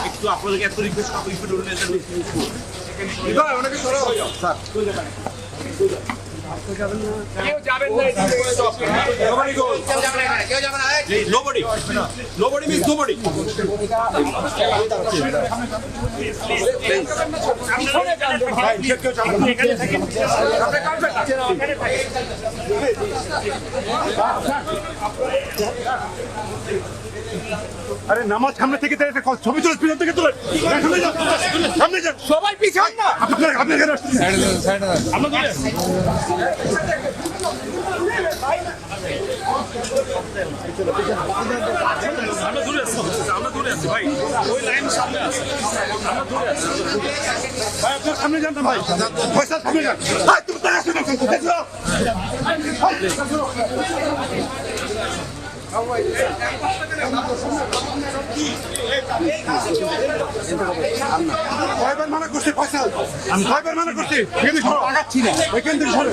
একটু আপনাদেরকে এত রিকোয়েস্ট করবো অনেকে স্যার কেউ যাবেন না nobody means nobody আরে নামাজ সামনে থেকে ছবি তুলে পিছন থেকে তুলে সামনে যান সবাই পিছন না আপনি কেন আমরা দূরে আছি ভাই ওই লাইন সামনে আছে আমরা দূরে আছি ভাই আপনার সামনে যান না ভাই পয়সা সামনে যান ভাই তুমি টাকা শুনো কয়বার মানা করছি পয়সা আমি কয়বার মানা করছি এখানে সরো আগাচ্ছি না এখান থেকে সরো